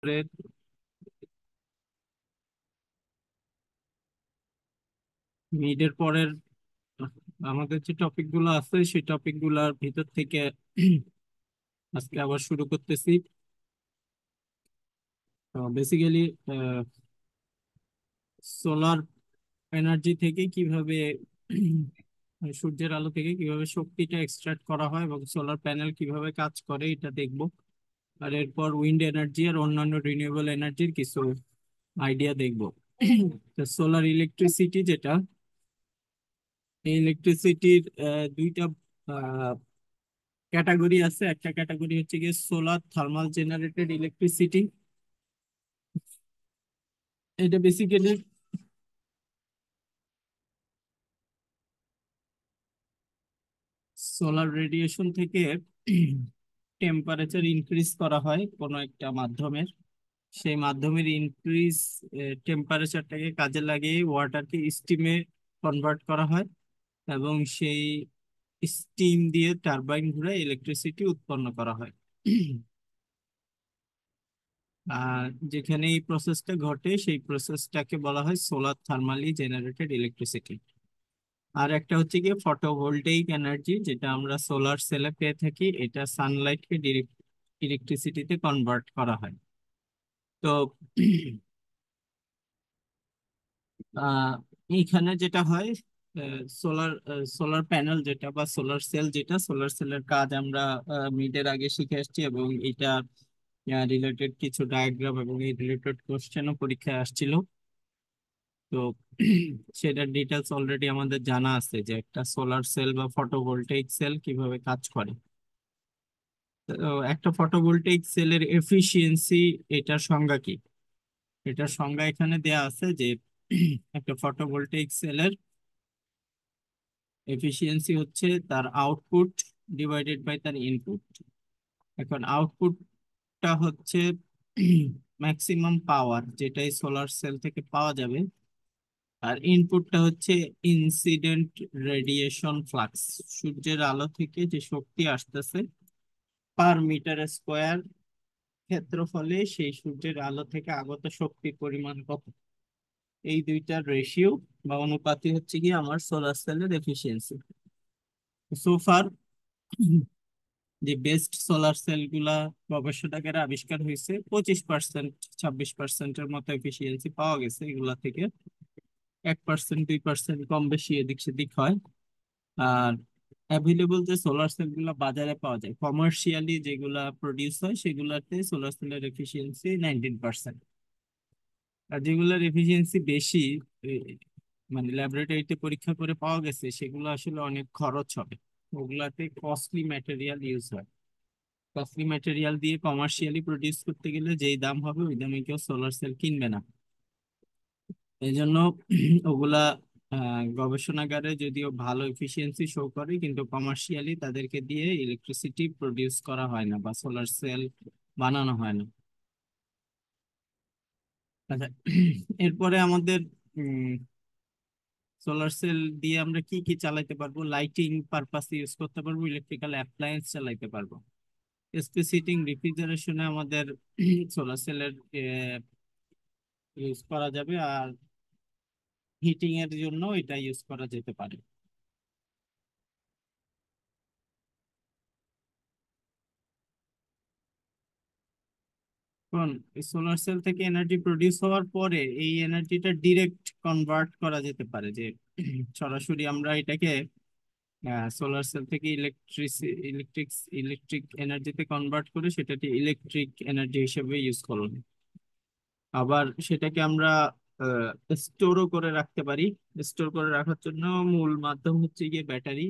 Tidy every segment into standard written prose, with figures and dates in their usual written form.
পরের মিডের পরের আমাদের যে টপিক গুলো আছে সেই টপিক গুলার ভিতর থেকে আজকে আবার শুরু করতেছি। তো বেসিক্যালি সোলার এনার্জি থেকে কিভাবে সূর্যের আলো থেকে কিভাবে শক্তিটা এক্সট্রাক্ট করা হয় এবং সোলার প্যানেল কিভাবে কাজ করে এটা দেখবো। আর এরপর উইন্ড এনার্জি আর অন্যান্য রিনিউয়েবল এনার্জির কিছু আইডিয়া দেখবো। তো সোলার ইলেকট্রিসিটি যেটা, এই ইলেকট্রিসিটির দুইটা ক্যাটাগরি আছে। একটা ক্যাটাগরি হচ্ছে গিয়ে সোলার থার্মাল জেনারেটেড ইলেকট্রিসিটি। এটা বেসিক্যালি সোলার রেডিয়েশন থেকে টেম্পারেচার ইনক্রিজ করা হয় কোনো একটা মাধ্যমের। সেই মাধ্যমের ইনক্রিজ টেম্পারেচারটাকে কাজে লাগিয়ে ওয়াটারকে স্টিমে কনভার্ট করা হয় এবং সেই স্টিম দিয়ে টারবাইন ঘুরে ইলেকট্রিসিটি উৎপন্ন করা হয়। আর যেখানে এই প্রসেসটা ঘটে সেই প্রসেসটাকে বলা হয় সোলার থার্মালি জেনারেটেড ইলেকট্রিসিটি। আর একটা হচ্ছে গিয়ে ফটোভোল্টেইক এনার্জি, যেটা আমরা সোলার সেলে পেয়ে থাকি। এটা সানলাইটকে ডিরেক্ট ইলেকট্রিসিটিতে কনভার্ট করা হয়। তো আহ এইখানে যেটা হয়, সোলার সোলার প্যানেল যেটা বা সোলার সেল, যেটা সোলার সেলের কাজ আমরা মিডের আগে শিখে আসছি এবং এটা রিলেটেড কিছু ডায়াগ্রাম এবং এই রিলেটেড কোশ্চেনও পরীক্ষায় আসছিল। তো সেটার ডিটেলস অলরেডি আমাদের জানা আছে যে একটা সোলার সেল বা ফটোভোল্টেইক সেল কিভাবে কাজ করে। তো একটা ফটোভোল্টেইক সেলের এফিসিয়েন্সি, এটার সংজ্ঞা কি? এটার সংজ্ঞা এখানে দেয়া আছে যে একটা ফটোভোল্টেইক সেলের এফিসিয়েন্সি হচ্ছে তার আউটপুট ডিভাইডেড বাই তার ইনপুট। এখন আউটপুটটা হচ্ছে ম্যাক্সিমাম পাওয়ার যেটাই সোলার সেল থেকে পাওয়া যাবে, আর ইনপুটটা হচ্ছে ইনসিডেন্ট রেডিয়েশন ফ্লাক্স। সূর্যের আলো থেকে যে শক্তি আসতেছে পার মিটার স্কোয়ার ক্ষেত্রফলে সেই সূর্যের আলো থেকে আগত শক্তির পরিমাণ কত, এই দুইটার রেশিও বা অনুপাতই হচ্ছে কি আমার সোলার সেলের এফিসিয়েন্সি। সো ফার যে বেস্ট সোলার সেল গুলা গবেষণাগারে আবিষ্কার হয়েছে, 25%, 26%-এর মতো এফিসিয়েন্সি পাওয়া গেছে এগুলা থেকে। 1%, 2% কম বেশি এদিক সেদিক হয়। আর অ্যাভেলেবল যে সোলার সেল গুলা বাজারে পাওয়া যায় কমার্শিয়ালি, যেগুলা প্রডিউস হয়, সেগুলাতে সোলার সেলের এফিসিয়েন্সি 19%। আর যেগুলোর এফিসিয়েন্সি বেশি, এ, মানে ল্যাবরেটরিতে পরীক্ষা করে পাওয়া গেছে, সেগুলো আসলে অনেক খরচ হবে। ওগুলাতে কস্টলি ম্যাটেরিয়াল ইউজ হয়। কস্টলি ম্যাটেরিয়াল দিয়ে কমার্শিয়ালি প্রডিউস করতে গেলে যেই দাম হবে ওই দামে কেউ সোলার সেল কিনবে না। এই জন্য ওগুলা গবেষণাগারে যদিও ভালো এফিসিয়েন্সি শো করে, কিন্তু কমার্শিয়ালি তাদেরকে দিয়ে ইলেকট্রিসিটি প্রডিউস করা হয় না বা সোলার সেল বানানো হয় না। আচ্ছা, এরপরে আমাদের সোলার সেল দিয়ে আমরা কি কি চালাতে পারবো? লাইটিং পারপাস ইউজ করতে পারবো, ইলেকট্রিক্যাল অ্যাপ্লায়েন্স চালাতে পারবো। স্পেস হিটিং রেফ্রিজারেশনে আমাদের সোলার সেলের ইউজ করা যাবে, আর হিটিং এর জন্য এটা ইউজ করা যেতে পারে। কারণ সোলার সেল থেকে এনার্জি প্রডিউস হওয়ার পরে এই এনার্জিটা ডিরেক্ট কনভার্ট করা যেতে পারে, যে সরাসরি আমরা এটাকে সোলার সেল থেকে ইলেকট্রিক এনার্জিতে কনভার্ট করে সেটাকে ইলেকট্রিক এনার্জি হিসেবে ইউজ করলাম। আবার সেটাকে আমরা স্টোরও করে রাখতে পারি। স্টোর করে রাখার জন্য মূল মাধ্যম হচ্ছে গিয়ে ব্যাটারি,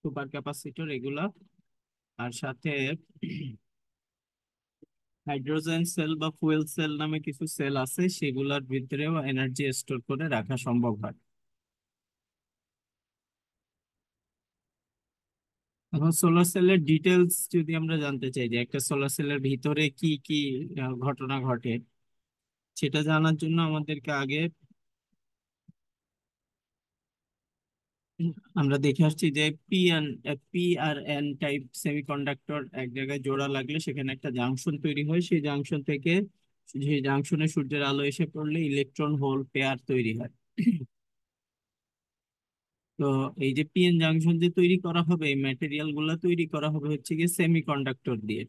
সুপার ক্যাপাসিটর এগুলা। আর সাথে হাইড্রোজেন সেল বা ফুয়েল সেল নামে কিছু সেল আছে, সেগুলোর ভিতরেও এনার্জি স্টোর করে রাখা সম্ভব হয়। এখন সোলার সেলের ডিটেলস যদি আমরা জানতে চাই যে একটা সোলার সেলের ভিতরে কি কি ঘটনা ঘটে, সেটা জানার জন্য আমাদেরকে আগে আমরা দেখে আসছি যে P R N type semiconductor এক জায়গায় জোড়া লাগলে সেখানে একটা জাংশন তৈরি হয়, সেই জাংশন থেকে, সেই জাংশনে সূর্যের আলো এসে পড়লে ইলেকট্রন হোল পেয়ার তৈরি হয়। তো এই যে পিএন জাংশন যে তৈরি করা হবে, এই ম্যাটেরিয়াল গুলা তৈরি করা হবে হচ্ছে গিয়ে সেমিকন্ডাক্টর দিয়ে।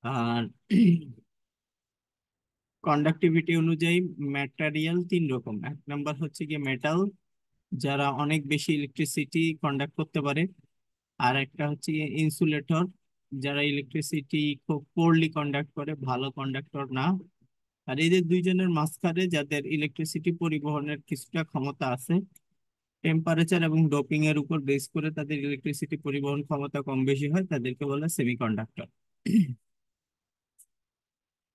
আর কন্ডাক্টিভিটি অনুযায়ী ম্যাটেরিয়াল তিন রকম। এক নাম্বার হচ্ছে গিয়ে মেটাল, যারা অনেক বেশি ইলেকট্রিসিটি কন্ডাক্ট করতে পারে। আর একটা হচ্ছে গিয়ে ইনসুলেটর, যারা ইলেকট্রিসিটি খুব পোরলি কন্ডাক্ট করে, ভালো কন্ডাক্টর না। আর এদের দুইজনের মাঝখানে যাদের ইলেকট্রিসিটি পরিবহনের কিছুটা ক্ষমতা আছে, টেম্পারেচার এবং ডোপিং এর উপর বেস করে তাদের ইলেকট্রিসিটি পরিবহন ক্ষমতা কম বেশি হয়, তাদেরকে বলে সেমিকন্ডাক্টর।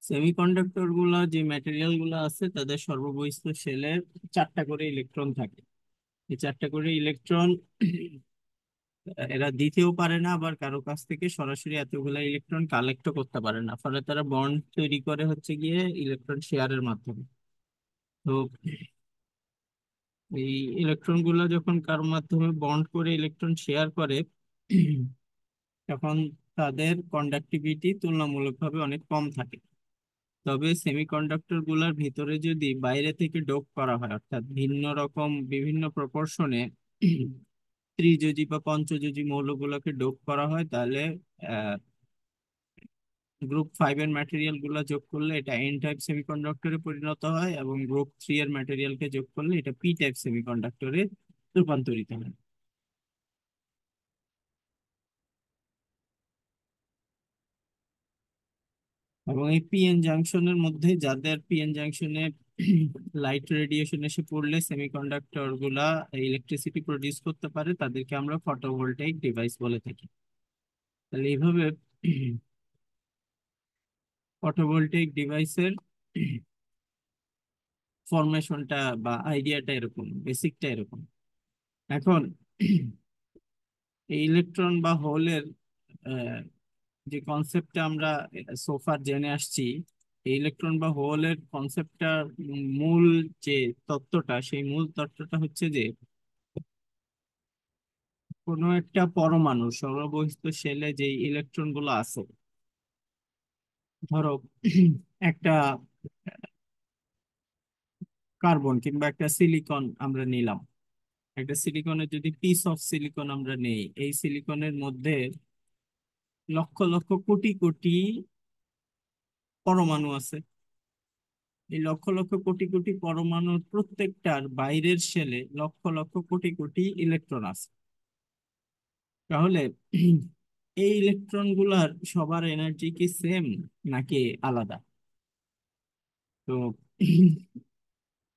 সেমিকন্ডাক্টর গুলা যে ম্যাটেরিয়াল গুলো আছে তাদের সর্ববহিস্থ শেলের চারটা করে ইলেকট্রন থাকে। এই চারটা করে ইলেকট্রন এরা দিতেও পারে না, আবার কারো কাছ থেকে সরাসরি এতগুলা ইলেকট্রন কালেক্টও করতে পারে না, ফলে তারা বন্ড তৈরি করে হচ্ছে গিয়ে ইলেকট্রন শেয়ারের মাধ্যমে। তো এই ইলেকট্রন গুলো যখন কারোর মাধ্যমে বন্ড করে ইলেকট্রন শেয়ার করে, তখন তাদের কন্ডাক্টিভিটি তুলনামূলকভাবে অনেক কম থাকে। তবে সেমিকন্ডাক্টর গুলার ভিতরে যদি বাইরে থেকে ডোপ করা হয়, অর্থাৎ ভিন্ন রকম বিভিন্ন প্রপোর্শনে ত্রিযোজী বা পঞ্চযোজী মৌলগুলোকে ডোপ করা হয়, তাহলে গ্রুপ 5 এর ম্যাটেরিয়াল গুলা যোগ করলে এটা এন টাইপ সেমিকন্ডাক্টরে পরিণত হয়, এবং গ্রুপ 3 এর ম্যাটেরিয়ালকে যোগ করলে এটা পি টাইপ সেমিকন্ডাক্টরে রূপান্তরিত হয়। এবং এই পিএন জাংশনের মধ্যে, যাদের পিএন জাংশনে লাইট রেডিয়েশন এসে পড়লে সেমিকন্ডাক্টর গুলা ইলেকট্রিসিটি প্রডিউস করতে পারে, তাদেরকে আমরা ফটোভোল্টাইক ডিভাইস বলে থাকি। তাহলে এইভাবে ফটোভোল্টাইক ডিভাইসের ফরমেশনটা বা আইডিয়াটা এরকম, বেসিকটা এরকম। এখন এই ইলেকট্রন বা হোলের যে কনসেপ্টটা আমরা সোফার জেনে আসছি, এই ইলেকট্রন বা হোলের কনসেপ্টটা মূল যে তত্ত্বটা, সেই মূল তত্ত্বটা হচ্ছে যে কোনো একটা পরমাণু সর্ববহিস্থ শেলে যে ইলেকট্রন গুলো আছে, ধরো একটা কার্বন কিংবা একটা সিলিকন আমরা নিলাম। একটা সিলিকনের যদি পিস অফ সিলিকন আমরা নেই, এই সিলিকনের মধ্যে লক্ষ লক্ষ কোটি কোটি পরমাণু আছে। এই লক্ষ লক্ষ কোটি কোটি পরমাণুর প্রত্যেকটার বাইরের শেলে লক্ষ লক্ষ কোটি কোটি ইলেকট্রন আছে। তাহলে এই ইলেকট্রন গুলার সবার এনার্জি কি সেম নাকি আলাদা? তো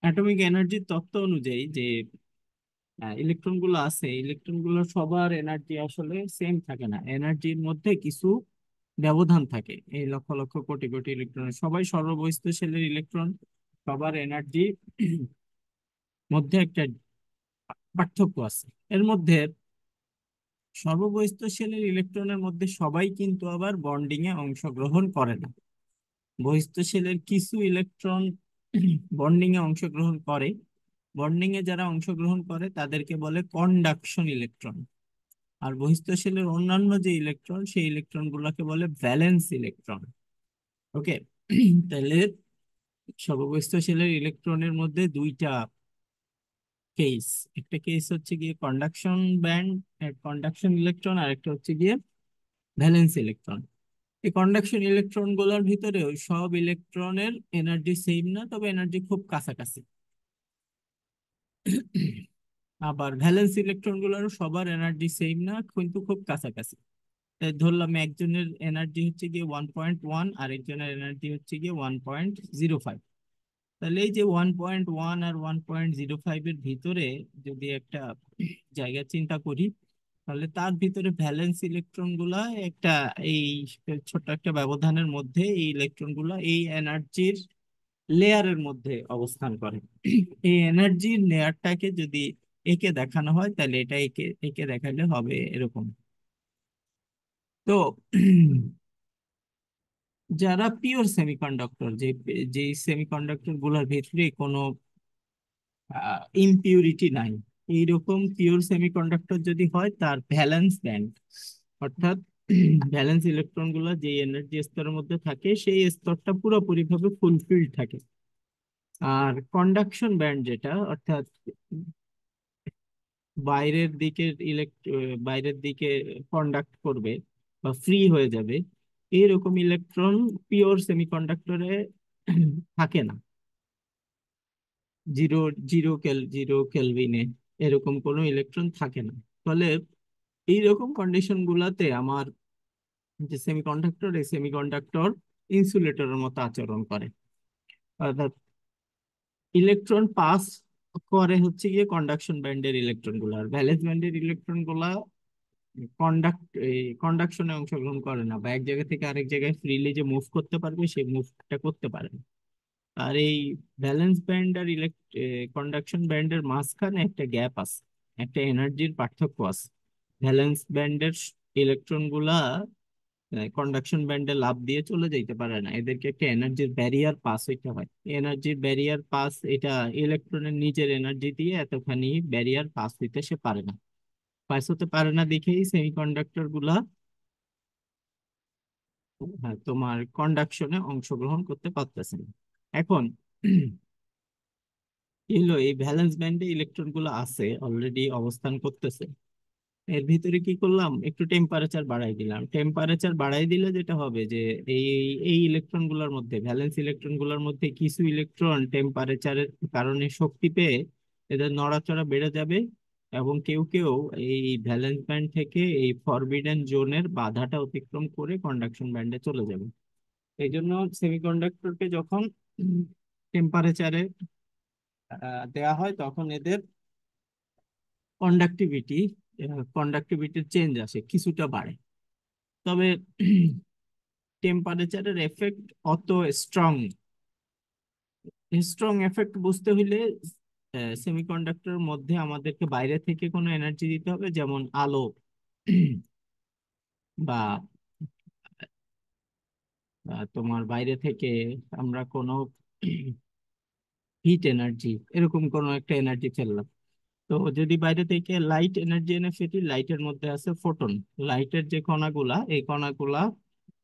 অ্যাটমিক এনার্জির তত্ত্ব অনুযায়ী যে ইলেকট্রন গুলো আছে, ইলেকট্রন গুলো সবার এনার্জি আসলে সেম থাকে না, এনার্জির মধ্যে কিছু ব্যবধান থাকে। এই লক্ষ লক্ষ কোটি কোটি ইলেকট্রন, সবাই সর্ববহিস্থ শেলের ইলেকট্রন, সবার এনার্জি মধ্যে একটা পার্থক্য আছে। এর মধ্যে সর্ববহিস্থ শেলের ইলেকট্রনের মধ্যে সবাই কিন্তু আবার বন্ডিং এ অংশগ্রহণ করে না। বহিস্থ শেলের কিছু ইলেকট্রন বন্ডিং এ অংশগ্রহণ করে। বন্ডিং এ যারা অংশগ্রহণ করে তাদেরকে বলে কন্ডাকশন ইলেকট্রন। আর বহিস্থ শেলের অন্যান্য যে ইলেকট্রন, সেই ইলেকট্রন গুলোকে বলে ভ্যালেন্স ইলেকট্রন। ওকে। তাহলে সর্ববহিস্থ শেলের ইলেকট্রনের মধ্যে দুইটা কেস। একটা কেস হচ্ছে গিয়ে কন্ডাকশন ব্যান্ড, কন্ডাকশন ইলেকট্রন, আর একটা হচ্ছে গিয়ে ভ্যালেন্স ইলেকট্রন। এই কন্ডাকশন ইলেকট্রন গুলোর ভিতরেও সব ইলেকট্রনের এনার্জি সেম না, তবে এনার্জি খুব কাছাকাছি। আবার ভ্যালেন্স ইলেকট্রন গুলোরও সবার এনার্জি সেম না, কিন্তু খুব কাছাকাছি। তাই ধরলাম একজনের এনার্জি হচ্ছে গিয়ে 1.1, আর একজনের এনার্জি হচ্ছে গিয়ে 1.05। তাহলে এই যে 1.1 আর 1.05 এর ভিতরে যদি একটা জায়গা চিন্তা করি, তাহলে তার ভিতরে ভ্যালেন্স ইলেকট্রন গুলা একটা, এই ছোট্ট একটা ব্যবধানের মধ্যে এই ইলেকট্রন গুলা এই এনার্জির লেয়ারের মধ্যে অবস্থান করে। এই এনার্জির লেয়ারটাকে যদি একে দেখানো হয়, তাহলে এটা একে একে দেখালে হবে এরকম। তো যারা পিওর সেমিকন্ডাক্টর, যে যে সেমিকন্ডাক্টর গুলোর ভিতরে কোনো ইমপিউরিটি নাই, এইরকম পিওর সেমিকন্ডাক্টর যদি হয়, তার ভ্যালেন্স ব্যান্ড অর্থাৎ ভ্যালেন্স ইলেকট্রন গুলো যে এনার্জি স্তরের মধ্যে থাকে সেই স্তরটা পুরোপুরি ভাবে ফুলফিলড থাকে। আর কন্ডাকশন ব্যান্ড যেটা, অর্থাৎ বাইরের দিকে বাইরের দিকে কন্ডাক্ট করবে বা ফ্রি হয়ে যাবে, এইরকম ইলেকট্রন পিওর সেমিকন্ডাক্টরে থাকে না। জিরো জিরো কেলভিনে এরকম কোনো ইলেকট্রন থাকে না। ফলে এইরকম কন্ডিশন গুলাতে আমার যে সেমিকন্ডাক্টর, এই সেমিকন্ডাক্টর ইনসুলেটরের মতো আচরণ করে। অর্থাৎ ইলেকট্রন পাস করে হচ্ছে গিয়ে কন্ডাকশন ব্যান্ডের ইলেকট্রন গুলা, আর ভ্যালেন্স ব্যান্ডের ইলেকট্রন গুলা কন্ডাকশনে অংশগ্রহণ করে না, বা এক জায়গা থেকে আরেক জায়গায় ফ্রিলি যে মুভ করতে পারবে সেই মুভটা করতে পারে না। আর এই ভ্যালেন্স ব্যান্ড আর কন্ডাকশন ব্যান্ডের মাঝখানে একটা গ্যাপ আছে, একটা এনার্জির পার্থক্য আছে। ভ্যালেন্স ব্যান্ডের ইলেকট্রন গুলা কন্ডাকশন ব্যান্ডে লাফ দিয়ে চলে যাইতে পারে না, এদেরকে একটা এনার্জির ব্যারিয়ার পাস হইতে হয়। এনার্জির ব্যারিয়ার পাস, এটা ইলেকট্রনের নিজের এনার্জি দিয়ে এতখানি ব্যারিয়ার পাস হইতে সে পারে না। পাস হতে পারে না দেখেই সেমিকন্ডাক্টর গুলা তোমার কন্ডাকশনে অংশগ্রহণ করতে পারতেছে না। এখন কি হলো, এই ভ্যালেন্স ব্যান্ডে ইলেকট্রন গুলো আছে, অলরেডি অবস্থান করতেছে। এর ভিতরে কি করলাম, একটু টেম্পারেচার বাড়াই দিলাম। টেম্পারেচার বাড়াই দিলে যেটা হবে যে এই এই ইলেকট্রন গুলোর মধ্যে, ভ্যালেন্স ইলেকট্রন গুলোর মধ্যে কিছু ইলেকট্রন টেম্পারেচারের কারণে শক্তি পেয়ে এদের নড়াচড়া বেড়ে যাবে, এবং কেউ কেউ এই ভ্যালেন্স ব্যান্ড থেকে এই ফরবিডেন জোনের বাধাটা অতিক্রম করে কন্ডাকশন ব্যান্ডে চলে যাবে। এই জন্য সেমিকন্ডাক্টরকে যখন টেম্পারেচারে দেয়া হয়, তখন এদের কন্ডাক্টিভিটি কন্ডাক্টিভিটির চেঞ্জ আসে, কিছুটা বাড়ে। তবে টেম্পারেচারের এফেক্ট অত স্ট্রং স্ট্রং এফেক্ট বুঝতে হইলে সেমিকন্ডাক্টরের মধ্যে আমাদেরকে বাইরে থেকে কোনো এনার্জি দিতে হবে, যেমন আলো বা তোমার বাইরে থেকে আমরা কোনো হিট এনার্জি, এরকম কোনো একটা এনার্জি ফেললাম। তো যদি বাইরে থেকে লাইট এনার্জি এনে ফেলি, লাইটের মধ্যে আছে ফোটন। লাইটের যে কণাগুলা, এই কণাগুলা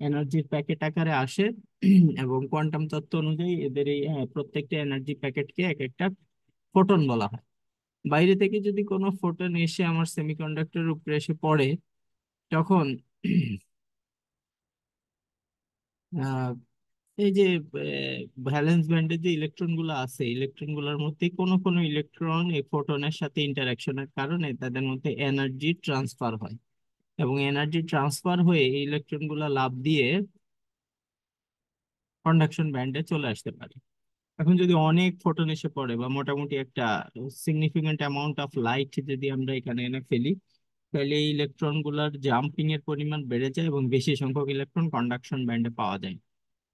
এনার্জির প্যাকেট আকারে আসে এবং কোয়ান্টাম তত্ত্ব অনুযায়ী এদের এই প্রত্যেকটা এনার্জি প্যাকেটকে এক একটা ফোটন বলা হয়। বাইরে থেকে যদি কোনো ফোটন এসে আমার সেমিকন্ডাক্টরের উপরে এসে পড়ে, তখন আহ, এই যে ভ্যালেন্স ব্যান্ডের যে ইলেকট্রন গুলো আছে, ইলেকট্রন গুলোর মধ্যে কোনো কোনো ইলেকট্রন এই ফোটনের সাথে ইন্টারাকশনের কারণে তাদের মধ্যে এনার্জি ট্রান্সফার হয়, এবং এনার্জি ট্রান্সফার হয়ে এই ইলেকট্রন গুলা লাফ দিয়ে কন্ডাকশন ব্যান্ডে চলে আসতে পারে। এখন যদি অনেক ফোটন এসে পড়ে, বা মোটামুটি একটা সিগনিফিকেন্ট অ্যামাউন্ট অফ লাইট যদি আমরা এখানে এনে ফেলি, তাহলে এই ইলেকট্রন গুলার জাম্পিং এর পরিমাণ বেড়ে যায় এবং বেশি সংখ্যক ইলেকট্রন কন্ডাকশন ব্যান্ডে পাওয়া যায়।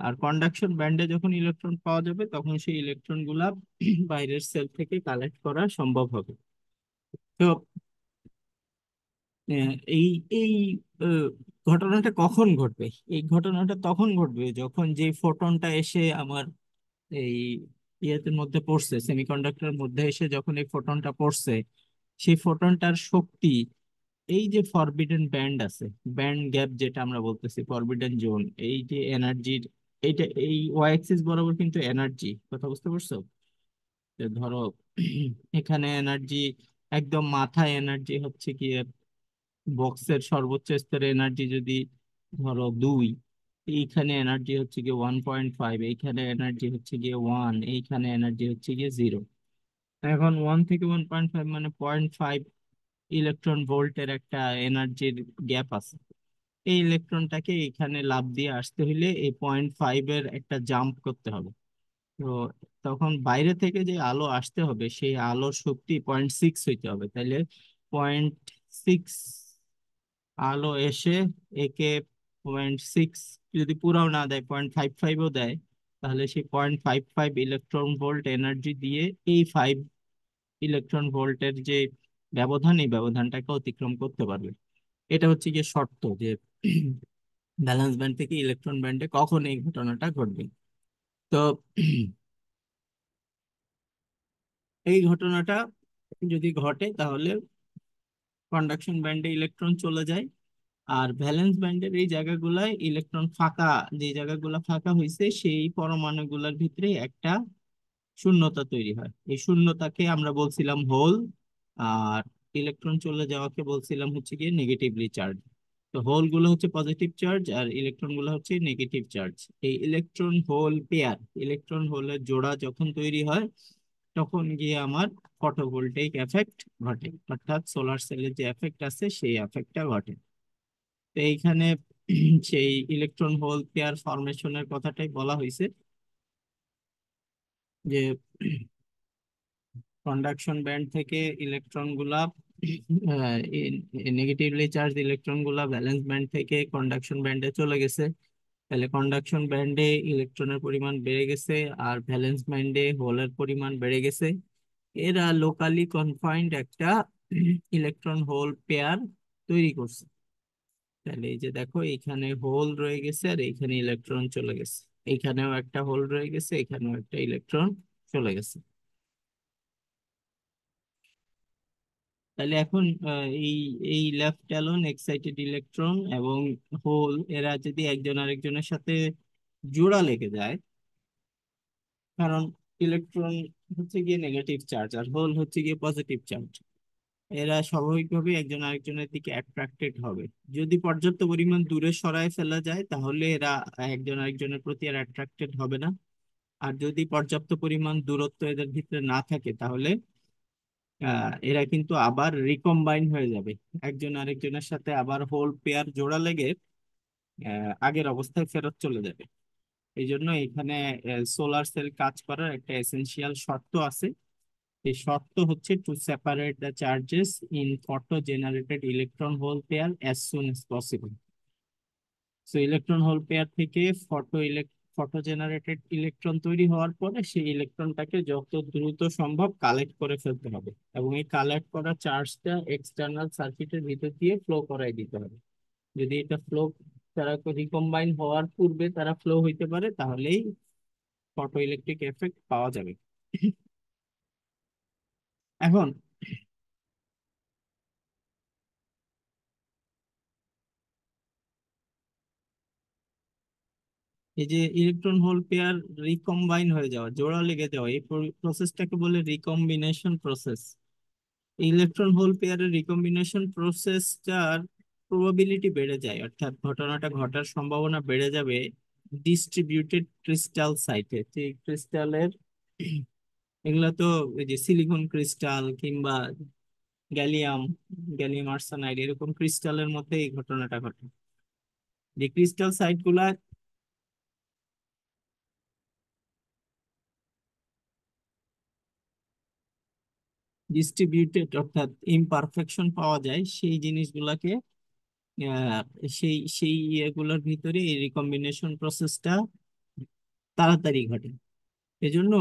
আর কন্ডাকশন ব্যান্ডে যখন ইলেকট্রন পাওয়া যাবে, তখন সেই ইলেকট্রন গুলা বাইরের সেল থেকে কালেক্ট করা সম্ভব হবে। তো এই এই আহ, ঘটনাটা কখন ঘটবে? এই ঘটনাটা তখন ঘটবে যখন যে ফোটনটা এসে আমার এই ইয়ের মধ্যে পড়ছে, সেমিকন্ডাক্টরের মধ্যে এসে যখন এই ফোটনটা পড়ছে, সেই ফোটনটার শক্তি, এই যে ফরবিডেন ব্যান্ড আছে, ব্যান্ড গ্যাপ যেটা আমরা বলতেছি, ফরবিডেন জোন, এই যে এনার্জির, এইটা এই ওয়াই অ্যাক্সিস বরাবর কিন্তু এনার্জি, কথা বুঝতে পারছো? যে ধরো এখানে এনার্জি, একদম মাথায় এনার্জি হচ্ছে কি, বক্সের সর্বোচ্চ স্তরে এনার্জি যদি ধরো 2, এইখানে এনার্জি হচ্ছে গিয়ে 1.5, এইখানে এনার্জি হচ্ছে গিয়ে 1, এইখানে এনার্জি হচ্ছে গিয়ে 0। এখন 1 থেকে 1.5 মানে 0.5 ইলেকট্রন ভোল্টের একটা এনার্জির গ্যাপ আছে। এই ইলেকট্রনটাকে এখানে লাফ দিয়ে আসতে হইলে এই 0.5 এর একটা জাম্প করতে হবে। তো তখন বাইরে থেকে যে আলো আসতে হবে, সেই আলোর শক্তি 0.6 হইতে হবে। তাহলে 0.6 আলো এসে একে 0.6 যদি পুরাও না দেয়, 0.55ও দেয়, তাহলে সেই 0.55 ইলেকট্রন ভোল্ট এনার্জি দিয়ে এই 5 ইলেকট্রন ভোল্টের যে ব্যবধান, এই ব্যবধানটাকে অতিক্রম করতে পারবে। এটা হচ্ছে গিয়ে শর্ত যে ব্যালেন্স ব্যান্ড থেকে ইলেকট্রন ব্যান্ডে কখন এই ঘটনাটা ঘটবে। তো এই ঘটনাটা যদি ঘটে তাহলে কন্ডাকশন ব্যান্ডে ইলেকট্রন চলে যায়, আর ভ্যালেন্স ব্যান্ডের এই জায়গাগুলায় ইলেকট্রন ফাঁকা, যে জায়গাগুলো ফাঁকা হয়েছে সেই পরমাণুগুলোর ভিতরে একটা শূন্যতা তৈরি হয়। এই শূন্যতাকে আমরা বলছিলাম হোল, আর ইলেকট্রন চলে যাওয়াকে বলছিলাম হচ্ছে গিয়ে নেগেটিভলি চার্জ। তো হোল গুলো হচ্ছে পজিটিভ চার্জ আর ইলেকট্রন গুলো হচ্ছে নেগেটিভ চার্জ। এই ইলেকট্রন হোল পেয়ার, ইলেকট্রন হোলের জোড়া যখন তৈরি হয় তখন গিয়ে আমার ফটোভোল্টাইক এফেক্ট ঘটে, অর্থাৎ সোলার সেলের যে এফেক্ট আছে সেই এফেক্টটা ঘটে। তো এইখানে সেই ইলেকট্রন হোল পেয়ার ফরমেশনের কথাটাই বলা হয়েছে, যে কন্ডাকশন ব্যান্ড থেকে ইলেকট্রন গুলা, নেগেটিভলি চার্জ ইলেকট্রন গুলা ভ্যালেন্স ব্যান্ড থেকে কন্ডাকশন ব্যান্ডে চলে গেছে। তাহলে কন্ডাকশন ব্যান্ডে ইলেকট্রনের পরিমাণ বেড়ে গেছে আর ভ্যালেন্স ব্যান্ডে হোলের পরিমাণ বেড়ে গেছে। এরা লোকালি কনফাইন্ড একটা ইলেকট্রন হোল পেয়ার তৈরি করছে। তাহলে এই যে দেখো, এইখানে হোল রয়ে গেছে আর এইখানে ইলেকট্রন চলে গেছে, এইখানেও একটা হোল রয়ে গেছে, এখানেও একটা ইলেকট্রন চলে গেছে। তাহলে এখন এই এই লেফট অ্যালোন এক্সাইটেড ইলেকট্রন এবং হোল এরা যদি একজন আরেকজনের সাথে জোড়া লেগে যায়, কারণ ইলেকট্রন হচ্ছে গিয়ে নেগেটিভ চার্জ আর হোল হচ্ছে গিয়ে পজিটিভ চার্জ, এরা স্বাভাবিকভাবে একজন আরেকজনের দিকে অ্যাট্রাক্টেড হবে। যদি পর্যাপ্ত পরিমাণ দূরে সরায় ফেলা যায় তাহলে এরা একজন আরেকজনের প্রতি আর অ্যাট্রাক্টেড হবে না। আর যদি পর্যাপ্ত পরিমাণ দূরত্ব এদের ভিতরে না থাকে তাহলে এরা কিন্তু আবার রিকম্বাইন হয়ে যাবে, একজন আরেকজনের সাথে আবার হোল পেয়ার জোড়া লেগে আগের অবস্থায় ফেরত চলে যাবে। এই জন্য এখানে সোলার সেল কাজ করার একটা এসেনশিয়াল শর্ত আছে। এই শর্ত হচ্ছে to separate the charges in photo generated electron hole pair as soon as possible. So electron hole pair থেকে ফটো জেনারেটেড ইলেকট্রন তৈরি হওয়ার পরে সেই ইলেকট্রনটাকে যত দ্রুত সম্ভব কালেক্ট করে ফেলতে হবে, এবং এই কালেক্ট করা চার্জটা এক্সটার্নাল সার্কিটের ভিতর দিয়ে ফ্লো করাই দিতে হবে। যদি এটা ফ্লো, তারা রিকম্বাইন হওয়ার পূর্বে তারা ফ্লো হইতে পারে, তাহলেই ফটো ইলেকট্রিক এফেক্ট পাওয়া যাবে। এখন এই যে ইলেকট্রন হোল পেয়ার রিকম্বাইন হয়ে যাওয়া, জোড়া লেগে যাওয়া, এই প্রসেসটাকে বলে রিকম্বিনেশন প্রসেস। ইলেকট্রন হোল পেয়ারের রিকম্বিনেশন প্রসেসটার প্রবাবিলিটি বেড়ে যায়, অর্থাৎ ঘটনাটা ঘটার সম্ভাবনা বেড়ে যাবে ডিস্ট্রিবিউটেড ক্রিস্টাল সাইটে। যে ক্রিস্টালের, এগুলা তো এই যে সিলিকন ক্রিস্টাল কিংবা গ্যালিয়াম, গ্যালিয়াম আর্সেনাইড এরকম ক্রিস্টালের মধ্যে এই ঘটনাটা ঘটে। যে ক্রিস্টাল সাইট গুলা ডিস্ট্রিবিউটেড অর্থাৎ ইমপারফেকশন পাওয়া যায়, সেই জিনিসগুলাকে আহ, সেই সেই ইয়েগুলোর ভিতরে এই রিকম্বিনেশন প্রসেসটা তাড়াতাড়ি ঘটে। এজন্য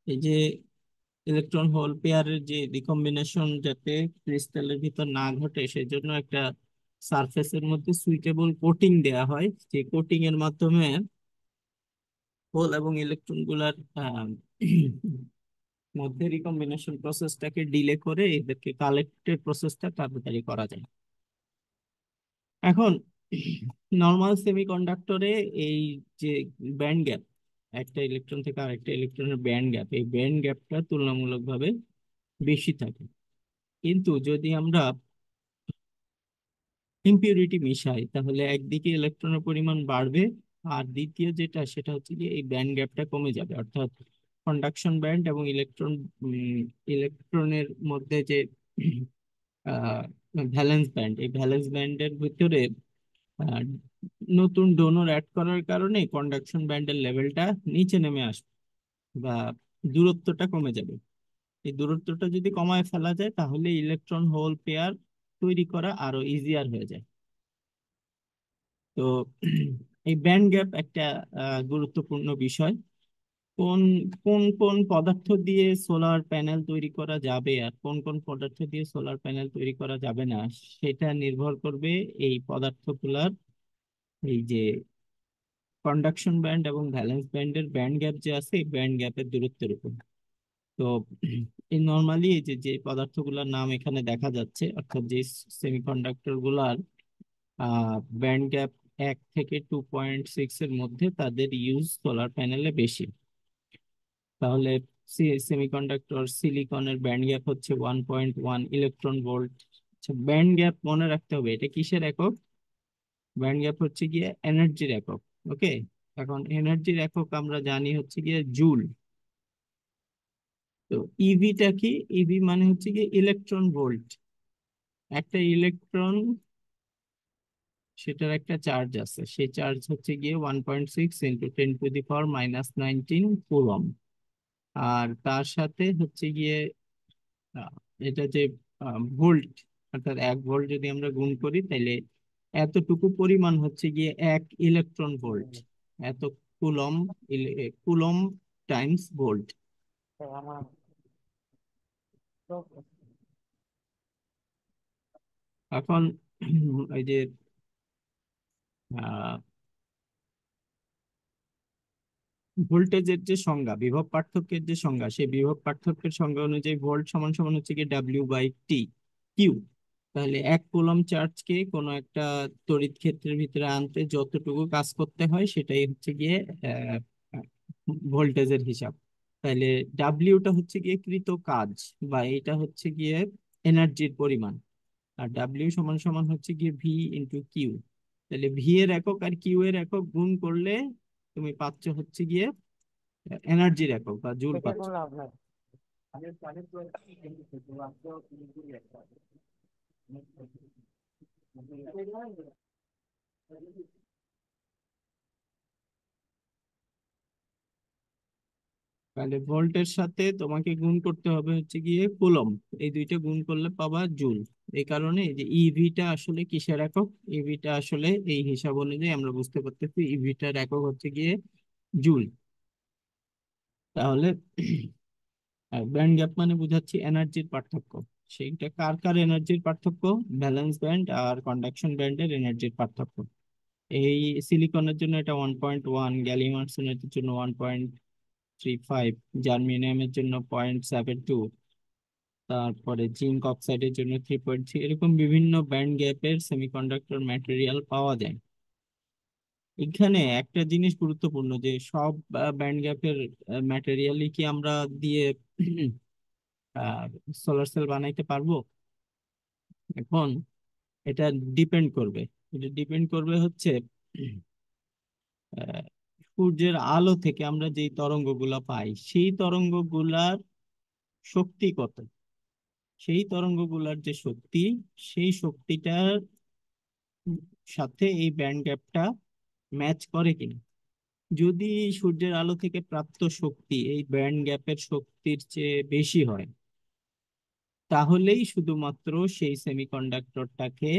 এই যে ইলেকট্রন হোল পেয়ারের যে রিকম্বিনেশন যাতে ক্রিস্টালের ভিতর না ঘটে সেজন্য একটা সারফেসের মধ্যে সুইটেবল কোটিং দেয়া হয়, যে কোটিং এর মাধ্যমে হোল এবং ইলেকট্রন গুলার মধ্যে রিকম্বিনেশন প্রসেসটাকে ডিলে করে এদেরকে কালেক্টের প্রসেসটা তাড়াতাড়ি করা যায়। এখন নর্মাল সেমিকন্ডাক্টরে এই যে ব্যান্ড গ্যাপ, একটা ইলেকট্রন থেকে আরেকটা ইলেকট্রনের ব্যান্ড গ্যাপ, এই ব্যান্ড গ্যাপটা তুলনামূলকভাবে বেশি থাকে। কিন্তু যদি আমরা ইম্পিউরিটি মিশাই তাহলে একদিকে ইলেকট্রনের পরিমাণ বাড়বে, আর দ্বিতীয় যেটা সেটা হচ্ছে যে এই ব্যান্ড গ্যাপটা কমে যাবে, অর্থাৎ কন্ডাকশন ব্যান্ড এবং ইলেকট্রনের মধ্যে যে ভ্যালেন্স ব্যান্ড, এই ভ্যালেন্স ব্যান্ডের ভিতরে আহ, নতুন ডোনর অ্যাড করার কারণে কন্ডাকশন ব্যান্ডের লেভেলটা নিচে নেমে আসবে বা দূরত্বটা কমে যাবে। এই দূরত্বটা যদি কমায় ফেলা যায় তাহলে ইলেকট্রন হোল পেয়ার তৈরি করা আরো ইজিয়ার হয়ে যায়। তো এই ব্যান্ড গ্যাপ একটা গুরুত্বপূর্ণ বিষয়। কোন কোন কোন পদার্থ দিয়ে সোলার প্যানেল তৈরি করা যাবে আর কোন কোন পদার্থ দিয়ে সোলার প্যানেল তৈরি করা যাবে না, সেটা নির্ভর করবে এই পদার্থগুলার এই যে কন্ডাকশন ব্যান্ড এবং ভ্যালেন্স ব্যান্ডের ব্যান্ড গ্যাপ যে আছে এই ব্যান্ড গ্যাপের দূরত্বের উপর। তো এই নর্মালি এই যে যে পদার্থগুলোর নাম এখানে দেখা যাচ্ছে, অর্থাৎ যে সেমিকন্ডাক্টর গুলার ব্যান্ড গ্যাপ 1 থেকে 2.6 এর মধ্যে, তাদের ইউজ সোলার প্যানেলে বেশি। তাহলে সেমিকন্ডাক্টর সিলিকনের ব্যান্ড গ্যাপ হচ্ছে 1.1 ইলেকট্রন ভোল্ট। আচ্ছা, ব্যান্ড গ্যাপ মনে রাখতে হবে, এটা কিসের একক? ব্যান্ড গ্যাপ হচ্ছে গিয়ে এনার্জির একক। ওকে, এখন এনার্জির একক আমরা জানি হচ্ছে গিয়ে জুল। তো ইভিটা কি? ইভি মানে হচ্ছে গিয়ে ইলেকট্রন ভোল্ট। একটা ইলেকট্রন, সেটার একটা চার্জ আছে, সেই চার্জ হচ্ছে গিয়ে 1.6 ইন্টু 10⁻⁻19 কুলম। আর তার সাথে হচ্ছে গিয়ে আহ, এটা যে ভোল্ট, অর্থাৎ 1 ভোল্ট যদি আমরা গুণ করি তাহলে এতটুকু পরিমাণ হচ্ছে গিয়ে 1 ইলেকট্রন ভোল্ট। এত কুলম, কুলম টাইমস ভোল্ট। এখন ওই যে ভোল্টেজের যে সংজ্ঞা, বিভব পার্থক্যের যে সংজ্ঞা, সেই বিভব পার্থক্যের সংজ্ঞা অনুযায়ী ভোল্ট সমান সমান হচ্ছে কি W/T, কিউ। তাহলে 1 কুলম চার্জকে কোনো একটা তড়িৎ ক্ষেত্রের ভিতরে আনতে যতটুকু কাজ করতে হয় সেটাই হচ্ছে গিয়ে ভোল্টেজের হিসাব। তাহলে ডাব্লিউটা হচ্ছে গিয়ে কৃত কাজ, বা এটা হচ্ছে গিয়ে এনার্জির পরিমাণ। আর ডাব্লিউ সমান সমান হচ্ছে গিয়ে V/Q। তাহলে ভি এর একক আর কিউ এর একক গুণ করলে তুমি পাচ্ছ হচ্ছে গিয়ে এনার্জির একক বা জুল পাচ্ছ। তাহলে ভোল্টের সাথে তোমাকে গুণ করতে হবে হচ্ছে গিয়ে কুলম। এই দুইটা গুণ করলে পাবা জুল। এই কারণে এই যে ইভিটা আসলে কিসের একক? ইভিটা আসলে এই হিসাব অনুযায়ী আমরা বুঝতে পারতেছি ইভিটার একক হচ্ছে গিয়ে জুল। তাহলে ব্যান্ড গ্যাপ মানে বুঝাচ্ছি এনার্জির পার্থক্য। সেইটা কার কার এনার্জির পার্থক্য? ভ্যালেন্স ব্যান্ড আর কন্ডাকশন ব্যান্ডের এনার্জির পার্থক্য। এই সিলিকনের জন্য এটা 1.1, গ্যালিয়াম আর্সেনাইডের জন্য 1.35, জার্মেনিয়ামের জন্য 0.72, তারপরে জিঙ্ক অক্সাইডের জন্য 3.3। এরকম বিভিন্ন ব্যান্ড গ্যাপের সেমিকন্ডাক্টর ম্যাটেরিয়াল পাওয়া যায়। এখানে একটা জিনিস গুরুত্বপূর্ণ, যে সব ব্যান্ড গ্যাপের ম্যাটেরিয়ালই কি আমরা দিয়ে সোলার সেল বানাইতে পারবো? এখন এটা ডিপেন্ড করবে। এটা ডিপেন্ড করবে হচ্ছে আহ, সূর্যের আলো থেকে আমরা যে তরঙ্গগুলা পাই, সেই তরঙ্গগুলার শক্তি কত। সেই তরঙ্গগুলার যে শক্তি, সেই শক্তিটার সাথে এই ব্যান্ড গ্যাপটা ম্যাচ করে কিনা। যদি সূর্যের আলো থেকে প্রাপ্ত শক্তি এই ব্যান্ড গ্যাপের শক্তির চেয়ে বেশি হয়, তাহলেই শুধুমাত্র সেই সেমিকন্ডাক্টরটাকে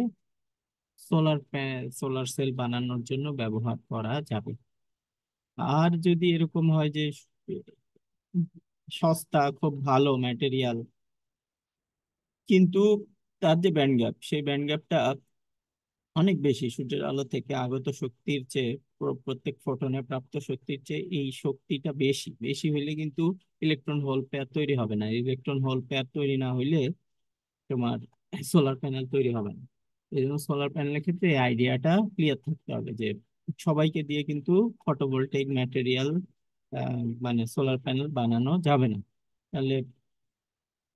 সোলার সেল বানানোর জন্য ব্যবহার করা যাবে। আর যদি এরকম হয় যে সস্তা, খুব ভালো ম্যাটেরিয়াল, কিন্তু তার যে ব্যান্ড গ্যাপ, সেই ব্যান্ড গ্যাপটা অনেক বেশি, সূর্যের আলো থেকে আগত শক্তির চেয়ে, প্রত্যেক ফোটনে প্রাপ্ত শক্তির চেয়ে এই শক্তিটা বেশি বেশি হইলে কিন্তু ইলেকট্রন হোল পেয়ার তৈরি হবে না। ইলেকট্রন হোল পেয়ার তৈরি না হইলে তোমার সোলার প্যানেল তৈরি হবে না। এই জন্য সোলার প্যানেলের ক্ষেত্রে এই আইডিয়াটা ক্লিয়ার থাকতে হবে যে সবাইকে দিয়ে কিন্তু ফটোভোল্টাইক ম্যাটেরিয়াল মানে সোলার প্যানেল বানানো যাবে না। তাহলে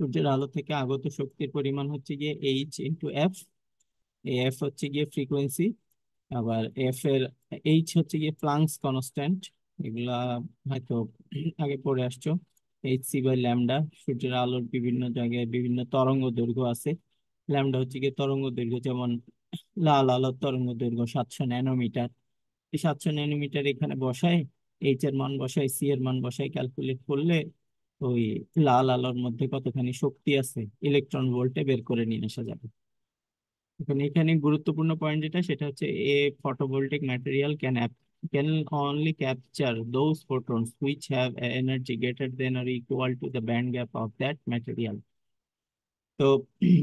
সূর্যের আলো থেকে আগত শক্তির পরিমাণ হচ্ছে গিয়ে H/F। এফ হচ্ছে গিয়ে ফ্রিকোয়েন্সি, আবার এফ এর এইচ হচ্ছে গিয়ে প্লাঙ্কস কনস্ট্যান্ট। এগুলা হয়তো আগে পড়ে আসছো। Hc/λ। সূর্যের আলোর বিভিন্ন জায়গায় বিভিন্ন তরঙ্গ দৈর্ঘ্য আছে। ল্যামডা হচ্ছে গিয়ে তরঙ্গ দৈর্ঘ্য, যেমন লাল আলোর তরঙ্গ দৈর্ঘ্য 700 ন্যানোমিটার। এই 700 ন্যানোমিটার এখানে বসায়, এইচ এর মান বসায়, সি এর মান বসায়, ক্যালকুলেট করলে ওই লাল আলোর মধ্যে কতখানি শক্তি আছে ইলেকট্রন ভোল্টে বের করে নিয়ে আসা যাবে। এখন এখানে গুরুত্বপূর্ণ পয়েন্ট যেটা, সেটা হচ্ছে এ photovoltaic material can only capture those photons which have a energy greater than or equal to the band gap of that material। তো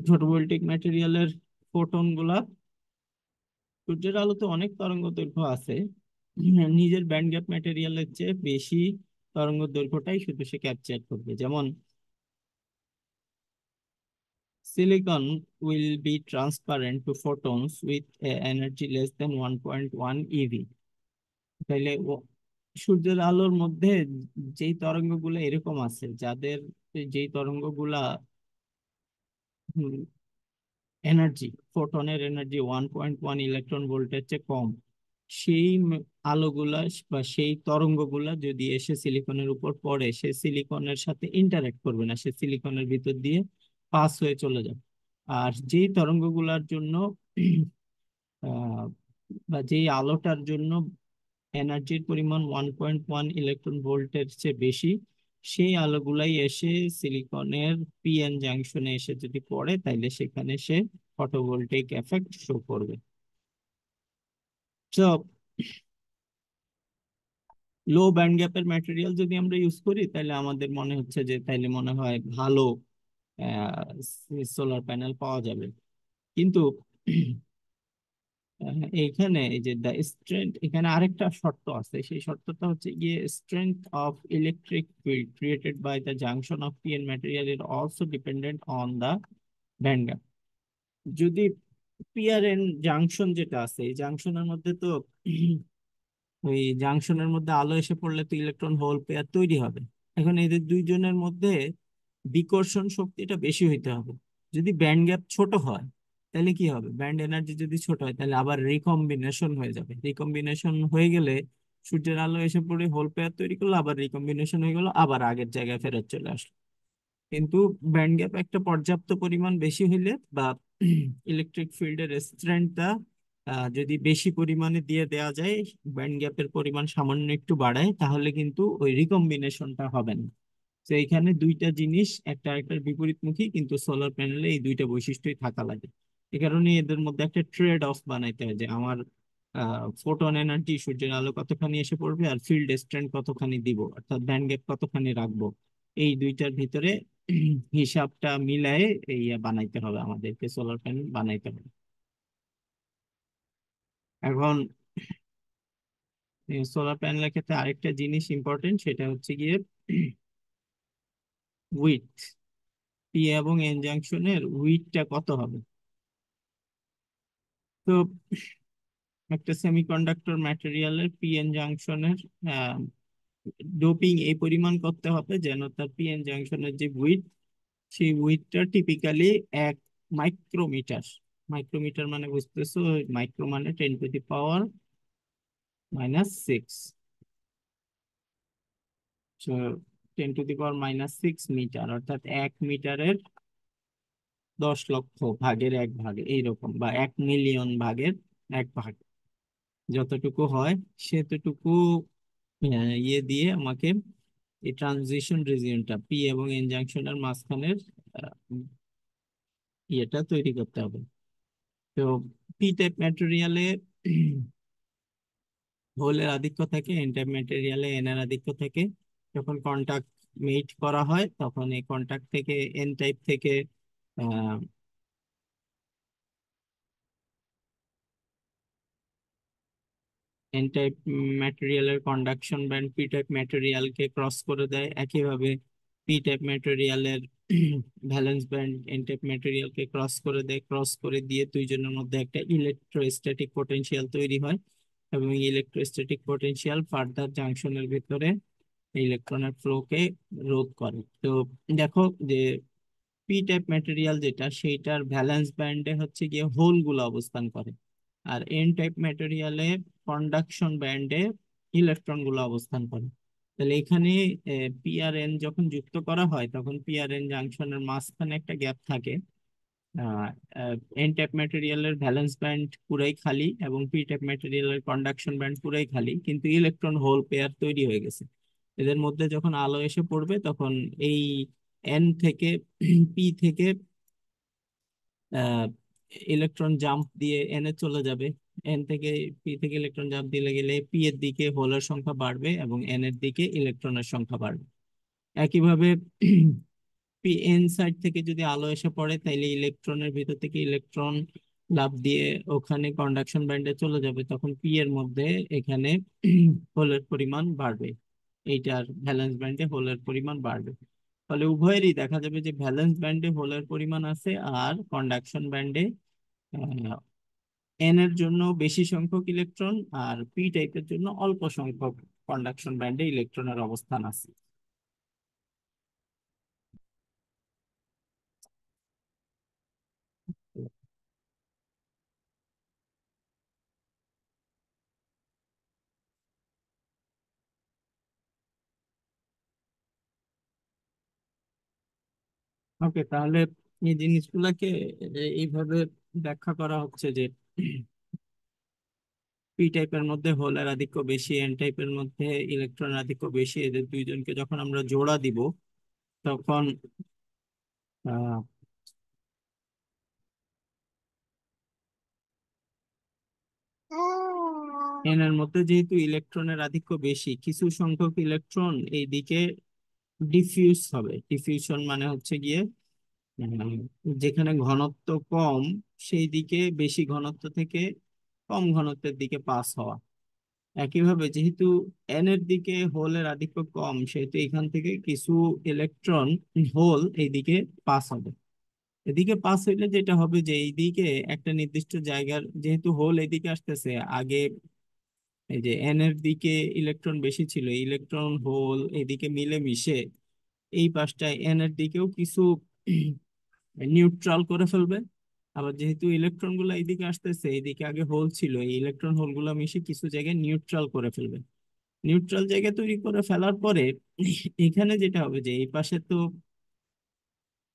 ফটোভোল্টিক ম্যাটেরিয়ালের ফোটন গুলা সূর্যের আলোতে অনেক তরঙ্গ দৈর্ঘ্য আছে, নিজের ব্যান্ড গ্যাপ ম্যাটেরিয়ালের চেয়ে বেশি তরঙ্গ দৈর্ঘ্যটাই শুধু সে ক্যাপচার করবে। যেমন silicon will be transparent to photons with energy less than 1.1 eV. তাইলে সূর্যের আলোর মধ্যে যেই তরঙ্গগুলো এরকম আছে, যাদের যেই তরঙ্গগুলা এনার্জি, ফোটনের এনার্জি 1.1 ইলেকট্রন ভোল্টের চেয়ে কম, সেই আলোগুলা বা সেই তরঙ্গগুলা যদি এসে সিলিকনের উপর পড়ে, সে সিলিকনের সাথে ইন্টারঅ্যাক্ট করবে না, সে সিলিকনের ভিতর দিয়ে পাস হয়ে চলে যাবে। আর যেই তরঙ্গগুলার জন্য আহ, বা যেই আলোটার জন্য এনার্জির পরিমাণ 1.1 ইলেকট্রন ভোল্টের চেয়ে বেশি, সেই আলোগুলাই এসে সিলিকনের পিএন জাংশনে এসে যদি পড়ে, তাইলে সেখানে সে ফটোভোল্টেইক এফেক্ট শো করবে। তো লো ব্যান্ড গ্যাপের ম্যাটেরিয়াল যদি আমরা ইউজ করি, তাহলে আমাদের মনে হচ্ছে যে তাইলে মনে হয় ভালো সোলার প্যানেল পাওয়া যাবে। কিন্তু এইখানে এই যে দ্য স্ট্রেংথ, এখানে আরেকটা শর্ত আছে, সেই শর্তটা হচ্ছে গিয়ে strength of electric field created by the junction of PN material is also dependent on the band gap. যদি পিআরএন জাংশন যেটা আছে, এই জাংশনের মধ্যে তো ওই জাংশনের মধ্যে আলো এসে পড়লে তো ইলেকট্রন হোল পেয়ার তৈরি হবে। এখন এদের দুইজনের মধ্যে বিকর্ষণ শক্তিটা বেশি হইতে হবে। যদি ব্যান্ড গ্যাপ ছোট হয়, তাহলে কি হবে, ব্যান্ড এনার্জি যদি ছোট হয়, তাহলে আবার রিকম্বিনেশন হয়ে যাবে। রিকম্বিনেশন হয়ে গেলে সূর্যের আলো এসে পড়ে হোল পেয়ার তৈরি করলো, আবার রিকম্বিনেশন হয়ে গেল, আবার আগের জায়গায় ফেরত চলে আসলো। কিন্তু ব্যান্ড গ্যাপ একটা পর্যাপ্ত পরিমাণ বেশি হইলে, বা ইলেকট্রিক ফিল্ডের স্ট্রেংথটা যদি বেশি পরিমাণে দিয়ে দেওয়া যায়, ব্যান্ড গ্যাপের পরিমাণ সামান্য একটু বাড়ায়, তাহলে কিন্তু ওই রিকম্বিনেশনটা হবে না। তো এখানে দুইটা জিনিস একটা একটার বিপরীতমুখী, কিন্তু সোলার প্যানেলে এই দুইটা বৈশিষ্ট্যই থাকা লাগে। এ কারণে এদের মধ্যে একটা ট্রেড অফ বানাইতে হয়, যে আমার ফোটন এনার্জি, সূর্যের আলো কতখানি এসে পড়বে, আর ফিল্ড স্ট্রেংথ কতখানি দিব, অর্থাৎ ব্যান্ড গ্যাপ কতখানি রাখবো, এই দুইটার ভিতরে হিসাবটা মিলায়ে এই বানাইতে হবে, আমাদেরকে সোলার প্যানেল বানাইতে হবে। এখন সোলার প্যানেলের ক্ষেত্রে আরেকটা জিনিস ইম্পর্টেন্ট, সেটা হচ্ছে গিয়ে উইথ, পি এবং এন জাংশনের উইথটা কত হবে। তো একটা সেমিকন্ডাক্টর ম্যাটেরিয়ালের পিএন জাংশনের ডোপিং এই পরিমাণ করতে হবে যেন তার পিএন জাংশনের যে উইথ, সেই উইথটা টিপিক্যালি 1 মাইক্রোমিটার। মাইক্রোমিটার মানে বুঝতেছো, মাইক্রো মানে 10⁻⁻⁶। 10⁻⁻⁶ মিটার, অর্থাৎ 1 মিটারের 10 লক্ষ ভাগের 1 ভাগ, এইরকম, বা 1 মিলিয়ন ভাগের 1 ভাগ, যতটুকু হয় সেতটুকু ইয়ে দিয়ে আমাকে এই ট্রানজিশন রিজিয়নটা পি এবং এন জাংশনের মাঝখানের আহ, ইয়েটা তৈরি করতে হবে। তো পি টাইপ ম্যাটেরিয়ালে হোলের আধিক্য থাকে, এন টাইপ ম্যাটেরিয়ালে এন এর আধিক্য থাকে। যখন কন্টাক্ট মেট করা হয়, তখন এই কন্টাক্ট থেকে এন টাইপ থেকে এন টাইপ ম্যাটেরিয়ালের কন্ডাকশন ব্যান্ড পি টাইপ ম্যাটেরিয়ালকে ক্রস করে দেয়। একইভাবে পি টাইপ ম্যাটেরিয়ালের ভ্যালেন্স ব্যান্ড এন টাইপ ম্যাটেরিয়ালকে ক্রস করে দেয়। ক্রস করে দিয়ে দুইজনের মধ্যে একটা ইলেকট্রোস্ট্যাটিক পোটেনশিয়াল তৈরি হয়, এবং ইলেকট্রোস্ট্যাটিক পোটেনশিয়াল ফার্দার জাংশনের ভিতরে ইলেকট্রনের ফ্লোকে রোধ করে। তো দেখো যে পি টাইপ ম্যাটেরিয়াল যেটা, সেইটার ভ্যালেন্স ব্যান্ডে হচ্ছে গিয়ে হোল গুলো অবস্থান করে, আর এন টাইপ ম্যাটেরিয়ালে কন্ডাকশন ব্যান্ডে ইলেকট্রন গুলো অবস্থান করে। তাহলে এখানে পি আর এন যখন যুক্ত করা হয়, তখন পি আর এন জাংশনের মাঝখানে একটা গ্যাপ থাকে। এন টাইপ ম্যাটেরিয়ালের ভ্যালেন্স ব্যান্ড পুরাই খালি, এবং পি টাইপ ম্যাটেরিয়ালের কন্ডাকশন ব্যান্ড পুরাই খালি, কিন্তু ইলেকট্রন হোল পেয়ার তৈরি হয়ে গেছে। এদের মধ্যে যখন আলো এসে পড়বে, তখন এই এন থেকে পি থেকে ইলেকট্রন জাম্প দিয়ে এন এ চলে যাবে। এন থেকে পি থেকে ইলেকট্রন জাম্প দিলে গেলে পি এর দিকে হোলের সংখ্যা বাড়বে, এবং এন এর দিকে ইলেকট্রনের সংখ্যা বাড়বে। একইভাবে পি এন সাইড থেকে যদি আলো এসে পড়ে, তাইলে ইলেকট্রনের ভিতর থেকে ইলেকট্রন লাফ দিয়ে ওখানে কন্ডাকশন ব্যান্ডে চলে যাবে, তখন পি এর মধ্যে এখানে হোলের পরিমাণ বাড়বে, এইটার ভ্যালেন্স ব্যান্ডে হোলের পরিমাণ বাড়বে। ফলে উভয়েরই দেখা যাবে যে ভ্যালেন্স ব্যান্ডে হোলের পরিমাণ আছে, আর কন্ডাকশন ব্যান্ডে এন এর জন্য বেশি সংখ্যক ইলেকট্রন আর পি টাইপের জন্য অল্প সংখ্যক কন্ডাকশন ব্যান্ডে ইলেকট্রনের অবস্থান আছে। ওকে, তাহলে এই জিনিসগুলাকে এইভাবে ব্যাখ্যা করা হচ্ছে যে পি টাইপের মধ্যে হোলের আধিক্য বেশি, এন টাইপের মধ্যে ইলেকট্রনের আধিক্য বেশি। এদের দুইজনকে যখন আমরা জোড়া দিব তখন এন এর মধ্যে যেহেতু ইলেকট্রনের আধিক্য বেশি, কিছু সংখ্যক ইলেকট্রন এই দিকে ডিফিউজ হবে। ডিফিউশন মানে হচ্ছে গিয়ে উম, যেখানে ঘনত্ব কম সেই দিকে বেশি ঘনত্ব থেকে কম ঘনত্বের দিকে পাস হওয়া। একইভাবে যেহেতু এন এর দিকে হোলের আধিক্য কম, সেহেতু এখান থেকে কিছু ইলেকট্রন হোল এইদিকে পাস হবে। এদিকে পাস হইলে যেটা হবে যে এইদিকে একটা নির্দিষ্ট জায়গার, যেহেতু হোল এদিকে আসতেছে আগে, এই যে এন এর দিকে ইলেকট্রন বেশি ছিল, ইলেকট্রন হোল এদিকে মিলে মিশে এই পাশটায় এন এর দিকেও কিছু নিউট্রাল করে ফেলবে। আবার যেহেতু ইলেকট্রন গুলো এইদিকে আসতেছে, এইদিকে আগে হোল ছিল, এই ইলেকট্রন হোল গুলো মিশে কিছু জায়গায় নিউট্রাল করে ফেলবে। নিউট্রাল জায়গা তৈরি করে ফেলার পরে এখানে যেটা হবে যে এই পাশে তো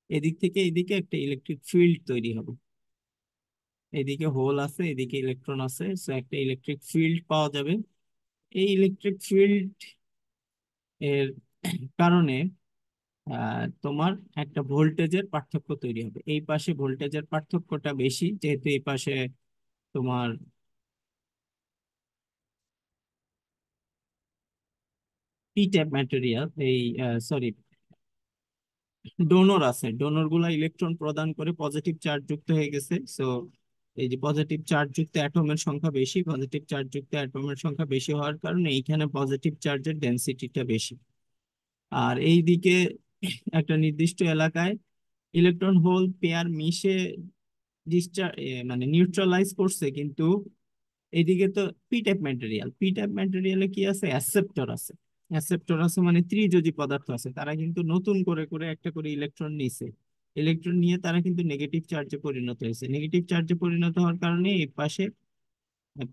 এদিক থেকে এইদিকে একটা ইলেকট্রিক ফিল্ড তৈরি হবে। এদিকে হোল আছে, এদিকে ইলেকট্রন আছে, সো একটা ইলেকট্রিক ফিল্ড পাওয়া যাবে। এই ইলেকট্রিক ফিল্ড এর কারণে তোমার একটা ভোল্টেজের পার্থক্য তৈরি হবে। এই পাশে ভোল্টেজের পার্থক্যটা বেশি, যেহেতু এই পাশে তোমার পি টাইপ ম্যাটেরিয়াল, এই সরি, ডোনর আছে, ডোনর গুলা ইলেকট্রন প্রদান করে পজিটিভ চার্জ যুক্ত হয়ে গেছে। সো এই যে পজিটিভ চার্জ যুক্ত অ্যাটমের সংখ্যা বেশি, পজিটিভ চার্জ যুক্ত অ্যাটমের সংখ্যা বেশি হওয়ার কারণে এইখানে পজিটিভ চার্জের ডেনসিটিটা বেশি। আর এই দিকে একটা নির্দিষ্ট এলাকায় ইলেকট্রন হোল পেয়ার মিশে ডিসচার্জ মানে নিউট্রালাইজ করছে, কিন্তু এইদিকে তো P type material, P type ম্যাটেরিয়ালে কি আছে, অ্যাকসেপ্টর আছে। অ্যাকসেপ্টর আছে মানে ত্রিযোজী পদার্থ আছে, তারা কিন্তু নতুন করে করে একটা করে ইলেকট্রন নিছে। ইলেকট্রন নিয়ে তারা কিন্তু নেগেটিভ চার্জে পরিণত হয়েছে। নেগেটিভ চার্জে পরিণত হওয়ার কারণে এই পাশে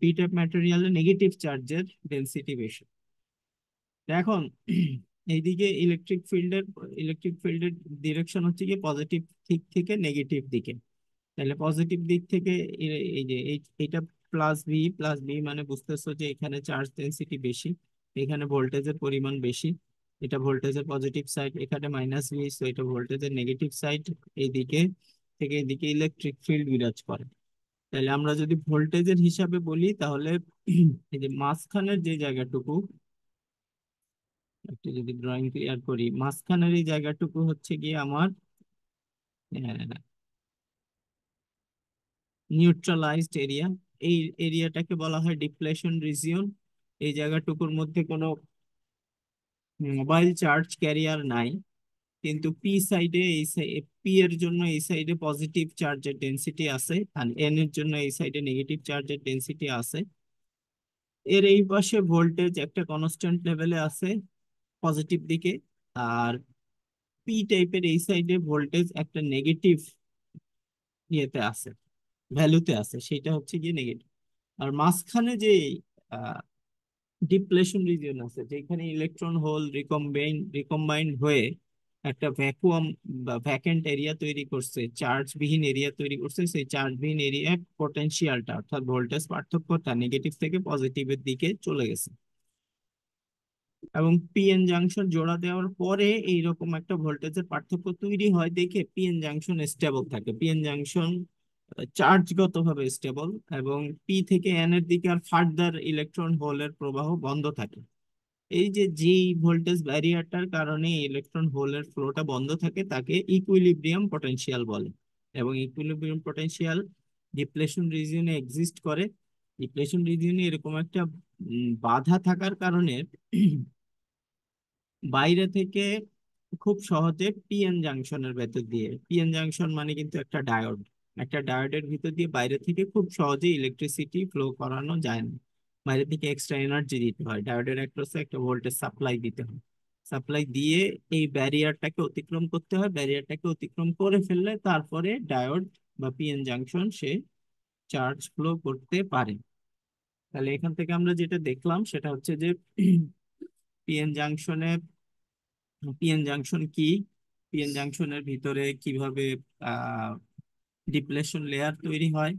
পি টাইপ ম্যাটেরিয়ালে নেগেটিভ চার্জের ডেনসিটি বেশি। তা এখন এইদিকে ইলেকট্রিক ফিল্ডের ডিরেকশন হচ্ছে কি পজিটিভ দিক থেকে নেগেটিভ দিকে। তাহলে পজিটিভ দিক থেকে এই যে এইটা প্লাস ভি, প্লাস ভি মানে বুঝতেছো যে এখানে চার্জ ডেনসিটি বেশি, এখানে ভোল্টেজের পরিমাণ বেশি। এটা ভোল্টেজের পজিটিভ সাইড, এখানে মাইনাস ভি, সো এটা ভোল্টেজের নেগেটিভ সাইড। এইদিকে থেকে এদিকে ইলেকট্রিক ফিল্ড বিরাজ করে। তাহলে আমরা যদি ভোল্টেজের হিসাবে বলি তাহলে এই যে মাঝখানের যে জায়গাটুকু, একটু যদি ড্রয়িং ক্লিয়ার করি, মাঝখানের এই জায়গাটুকু হচ্ছে গিয়ে আমার নিউট্রালাইজড এরিয়া। এই এরিয়াটাকে বলা হয় ডিপ্লেশন রিজিয়ন। এই জায়গাটুকুর মধ্যে কোনো মোবাইল চার্জ ক্যারিয়ার নাই, কিন্তু পি সাইডে পি এর জন্য এই সাইডে পজিটিভ চার্জের ডেনসিটি আছে, আর এন এর জন্য এই সাইডে নেগেটিভ চার্জের ডেনসিটি আছে। এর এই পাশে ভোল্টেজ একটা কনস্ট্যান্ট লেভেলে আছে পজিটিভ দিকে, আর পি টাইপের এই সাইডে ভোল্টেজ একটা নেগেটিভ ইয়েতে আছে, ভ্যালুতে আছে, সেটা হচ্ছে গিয়ে নেগেটিভ। আর মাঝখানে যে ডিপ্লেশন রিজিয়ন আছে, যেখানে ইলেকট্রন হোল রিকম্বাইন্ড হয়ে একটা ভ্যাকুয়াম বা ভ্যাকেন্ট এরিয়া তৈরি করছে, চার্জবিহীন এরিয়া তৈরি করছে, সেই চার্জবিহীন এরিয়া পটেনশিয়ালটা অর্থাৎ ভোল্টেজ পার্থক্যটা নেগেটিভ থেকে পজিটিভের দিকে চলে গেছে। এবং পিএন জাংশন জোড়া দেওয়ার পরে এইরকম একটা ভোল্টেজের পার্থক্য তৈরি হয় দেখে পিএন জাংশন স্টেবল থাকে। পিএন জাংশন চার্জগত ভাবে স্টেবল, এবং পি থেকে এন এর দিকে আর ফার্দার ইলেকট্রন হোলের প্রবাহ বন্ধ থাকে। এই যে যেই ভোল্টেজ ব্যারিয়ারটার কারণে ইলেকট্রন হোলের ফ্লোটা বন্ধ থাকে তাকে ইকুইলিব্রিয়াম পটেনশিয়াল বলে। এবং ইকুইলিব্রিয়াম পটেনশিয়াল ডিপ্লেশন রিজিয়নে এক্সিস্ট করে। ডিপ্লেশন রিজিয়নে এরকম একটা বাধা থাকার কারণে বাইরে থেকে খুব সহজে পিএন জাংশনের ভেতর দিয়ে, পিএন জাংশন মানে কিন্তু একটা ডায়োড, একটা ডায়োডের ভিতর দিয়ে বাইরে থেকে খুব সহজে ইলেকট্রিসিটি ফ্লো করানো যায় না। বাইরে থেকে এক্সট্রা এনার্জি দিতে হয়, ডায়োডের অ্যাক্রসে একটা ভোল্টেজ সাপ্লাই দিতে হয়। সাপ্লাই দিয়ে এই ব্যারিয়ারটাকে অতিক্রম করতে হয়, ব্যারিয়ারটাকে অতিক্রম করে ফেললে তারপরে ডায়োড বা পিএন জাংশন সে চার্জ ফ্লো করতে পারে। তাহলে এখান থেকে আমরা যেটা দেখলাম সেটা হচ্ছে যে পিএন জাংশনে, পিএন জাংশন কি, পিএন জাংশনের ভিতরে কিভাবে আহ ডিপ্লেশন লেয়ার তৈরি হয়,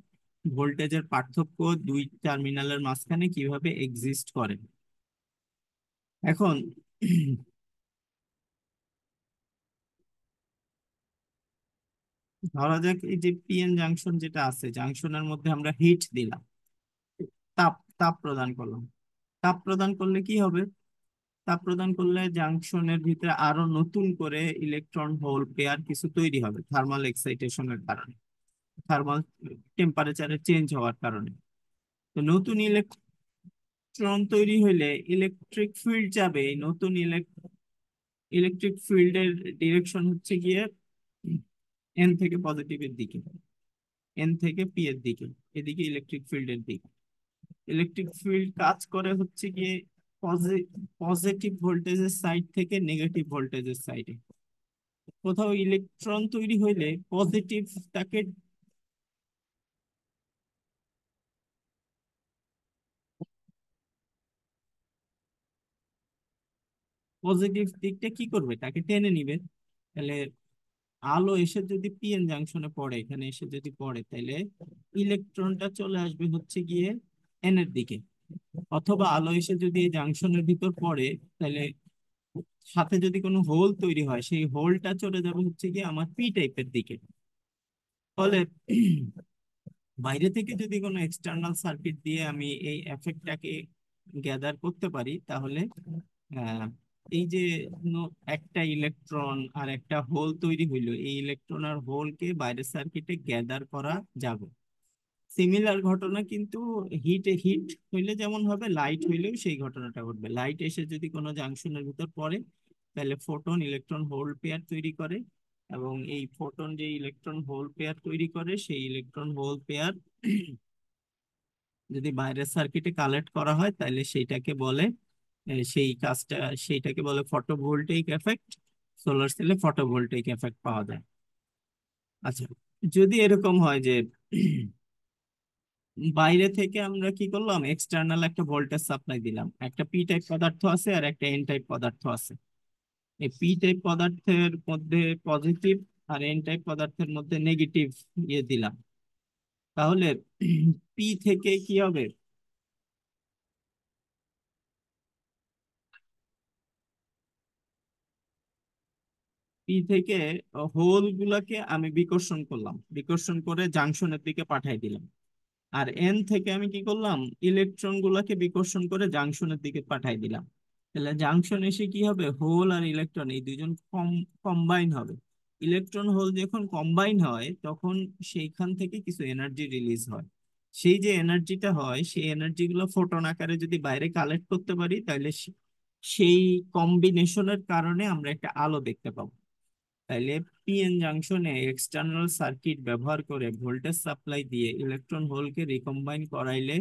ভোল্টেজের পার্থক্য দুই টার্মিনালের মাঝখানে কিভাবে এক্সিস্ট করে। এখন ধরা যাক এই যে পিএন জাংশন যেটা আছে, জাংশনের মধ্যে আমরা হিট দিলাম, তাপ তাপ প্রদান করলাম। তাপ প্রদান করলে কি হবে? তাপ প্রদান করলে জাংশনের ভিতরে আরো নতুন করে ইলেকট্রন হোল পেয়ার কিছু তৈরি হবে থার্মাল এক্সাইটেশনের কারণে, থার্মাল টেম্পারেচারে চেঞ্জ হওয়ার কারণে। তো নতুন ইলেকট্রন তৈরি হইলে ইলেকট্রিক ফিল্ড যাবে, এই নতুন ইলেকট্রিক ফিল্ডের ডিরেকশন হচ্ছে গিয়ে এন থেকে পজিটিভের দিকে, এন থেকে পি এর দিকে, এদিকে ইলেকট্রিক ফিল্ডের দিকে। ইলেকট্রিক ফিল্ড কাজ করে হচ্ছে গিয়ে পজিটিভ ভোল্টেজের সাইড থেকে নেগেটিভ ভোল্টেজের সাইডে। কোথাও ইলেকট্রন তৈরি হইলে পজিটিভটাকে, পজিটিভ দিকটা কি করবে, তাকে টেনে নিবে। তাহলে আলো এসে যদি পিএন জাংশনে পড়ে, এখানে এসে যদি পড়ে, তাহলে ইলেকট্রনটা চলে আসবে হচ্ছে গিয়ে এন এর দিকে। অথবা আলো এসে যদি এই জাংশনের ভিতর পড়ে, তাহলে সাথে যদি কোনো হোল তৈরি হয়, সেই হোলটা চলে যাবে হচ্ছে গিয়ে আমার পি টাইপের দিকে। ফলে বাইরে থেকে যদি কোনো এক্সটার্নাল সার্কিট দিয়ে আমি এই এফেক্টটাকে গ্যাদার করতে পারি, তাহলে আহ, এই যে একটা ইলেকট্রন আর একটা হোল তৈরি হইলো, এই ইলেকট্রন আর হোলকে বাইরের সার্কিটে গ্যাদার করা যাবে। সিমিলার ঘটনা কিন্তু হিট হইলে যেমন হবে, লাইট হইলেও সেই ঘটনাটা ঘটবে। লাইট এসে যদি কোনো জাংশনের ভিতর পড়ে, তাহলে ফোটন ইলেকট্রন হোল পেয়ার তৈরি করে, এবং এই ফোটন যে ইলেকট্রন হোল পেয়ার তৈরি করে, সেই ইলেকট্রন হোল পেয়ার যদি বাইরের সার্কিটে কালেক্ট করা হয়, তাহলে সেইটাকে বলে সেই কাজটা, সেইটাকে বলে ফটোভোল্টেইক এফেক্ট। সোলার সেলে ফটোভোল্টেইক এফেক্ট পাওয়া যায়। আচ্ছা, যদি এরকম হয় যে বাইরে থেকে আমরা কি করলাম, এক্সটার্নাল একটা ভোল্টেজ সাপ্লাই দিলাম, একটা পি টাইপ পদার্থ আছে আর একটা এন টাইপ পদার্থ আছে। এই পি টাইপ পদার্থের মধ্যে পজিটিভ আর এন টাইপ পদার্থের মধ্যে নেগেটিভ ইয়ে দিলাম, তাহলে পি থেকে কি হবে, পি থেকে হোল গুলাকে আমি বিকর্ষণ করলাম, বিকর্ষণ করে জাংশনের দিকে পাঠাই দিলাম। আর এন থেকে আমি কি করলাম, ইলেকট্রন গুলাকে বিকর্ষণ করে জাংশনের দিকে পাঠাই দিলাম। তাহলে জাংশন এসে কি হবে, হোল আর ইলেকট্রন এই দুজন কম্বাইন হবে। ইলেকট্রন হোল যখন কম্বাইন হয়, তখন সেইখান থেকে কিছু এনার্জি রিলিজ হয়। সেই যে এনার্জিটা হয়, সেই এনার্জি গুলো ফোটন আকারে যদি বাইরে কালেক্ট করতে পারি, তাহলে সেই কম্বিনেশনের কারণে আমরা একটা আলো দেখতে পাবো। তাইলে পিএন জাংশনে এক্সটার্নাল সার্কিট ব্যবহার করে ভোল্টেজ সাপ্লাই দিয়ে ইলেকট্রন হোলকে রিকম্বাইন করাইলে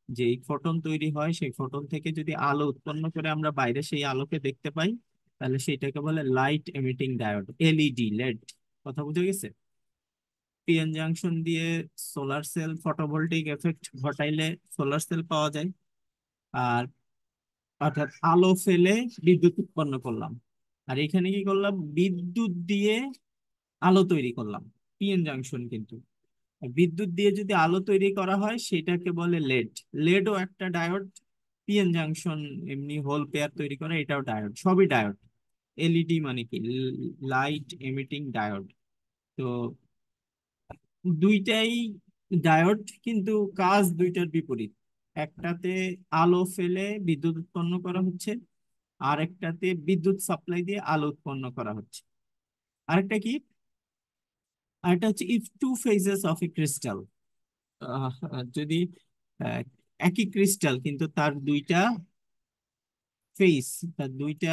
যে ফোটন তৈরি হয়, সেই ফোটন থেকে যদি আলো উৎপন্ন করে আমরা বাইরে সেই আলোকে দেখতে পাই, তাহলে সেটাকে বলে light emitting diode, LED, LED. কথা বুঝে গেছে? পিএন জাংশন দিয়ে সোলার সেল ফটোভোল্টেইক এফেক্ট ঘটাইলে সোলার সেল পাওয়া যায়। আর অর্থাৎ আলো ফেলে বিদ্যুৎ উৎপন্ন করলাম। আর এখানে কি করলাম, বিদ্যুৎ দিয়ে আলো তৈরি করলাম। পিএন জাংশন কিন্তু, আর বিদ্যুৎ দিয়ে যদি আলো তৈরি করা হয় সেটাকে বলে লেড। লেডও একটা ডায়োড। পিএন জাংশন এমনি হোল পেয়ার তৈরি করে, এটাও ডায়োড, সবই ডায়োড। এলইডি মানে কি, লাইট এমিটিং ডায়োড। তো দুইটাই ডায়োড, কিন্তু কাজ দুইটার বিপরীত। একটাতে আলো ফেলে বিদ্যুৎ উৎপন্ন করা হচ্ছে, আর একটাতে বিদ্যুৎ সাপ্লাই দিয়ে আলো উৎপন্ন করা হচ্ছে। আরেকটা কি, আরেকটা হচ্ছে if two phases of a crystal, যদি আহ, একই ক্রিস্টাল কিন্তু তার দুইটা ফেস, তার দুইটা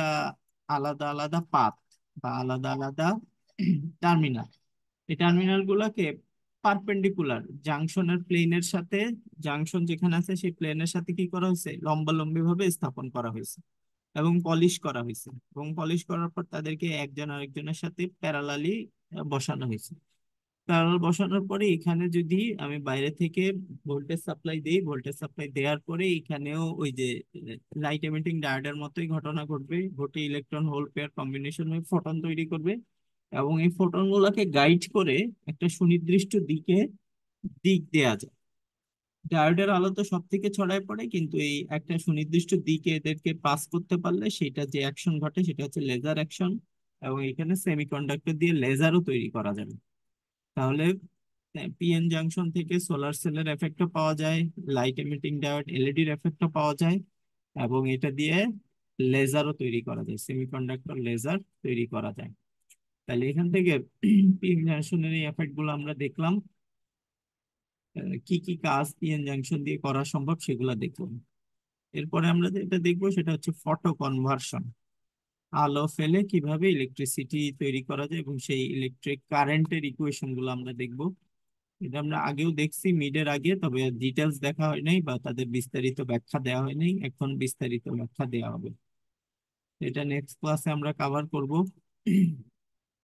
আলাদা আলাদা পাথ, বা আলাদা আলাদা টার্মিনাল। এই টার্মিনাল গুলাকে পারপেন্ডিকুলার জাংশনের প্লেনের সাথে, জাংশন যেখানে আছে সেই প্লেনের সাথে কি করা হয়েছে, লম্বালম্বি ভাবে স্থাপন করা হয়েছে এবং পলিশ করা হয়েছে। এবং পলিশ করার পর তাদেরকে একজন আরেকজনের সাথে প্যারালালি বসানো হয়েছে। প্যারালাল বসানোর পরে এখানে যদি আমি বাইরে থেকে ভোল্টেজ সাপ্লাই দিই, ভোল্টেজ সাপ্লাই দেওয়ার পরে এখানেও ওই যে লাইট এমিটিং ডায়োডের মতোই ঘটনা ঘটবে, ঘটে ইলেকট্রন হোল পেয়ার কম্বিনেশন হয়ে ফোটন তৈরি করবে। এবং এই ফোটন গুলাকে গাইড করে একটা সুনির্দিষ্ট দিক দেয়া যায়। ডায়োডের আলো তো সব থেকে ছড়ায় পড়ে, কিন্তু এই একটা সুনির্দিষ্ট দিকে এদেরকে পাস করতে পারলে সেটা যে অ্যাকশন ঘটে সেটা হচ্ছে লেজার অ্যাকশন। এবং এখানে সেমিকন্ডাক্টর দিয়ে লেজারও তৈরি করা যাবে। তাহলে পিএন জাংশন থেকে সোলার সেলের এফেক্টও পাওয়া যায়, লাইট এমিটিং ডায়োড এলইডির এফেক্টও পাওয়া যায়, এবং এটা দিয়ে লেজারও তৈরি করা যায়, সেমিকন্ডাক্টর লেজার তৈরি করা যায়। তাহলে এখান থেকে পিএন জাংশনের এই এফেক্ট গুলো আমরা দেখলাম। কি কি কাজ পিএন জাংশন দিয়ে করা সম্ভব সেগুলো দেখলাম। এরপরে আমরা যেটা দেখবো সেটা হচ্ছে ফটো কনভার্সন। আলো ফেলে কিভাবে ইলেকট্রিসিটি তৈরি করা যায় এবং সেই ইলেকট্রিক কারেন্টের ইকুয়েশন গুলো আমরা দেখবো। এটা আমরা আগেও দেখছি মিডের আগে, তবে ডিটেলস দেখা হয় নাই বা তাদের বিস্তারিত ব্যাখ্যা দেওয়া হয় নাই, এখন বিস্তারিত ব্যাখ্যা দেওয়া হবে। এটা নেক্সট ক্লাসে আমরা কভার করব।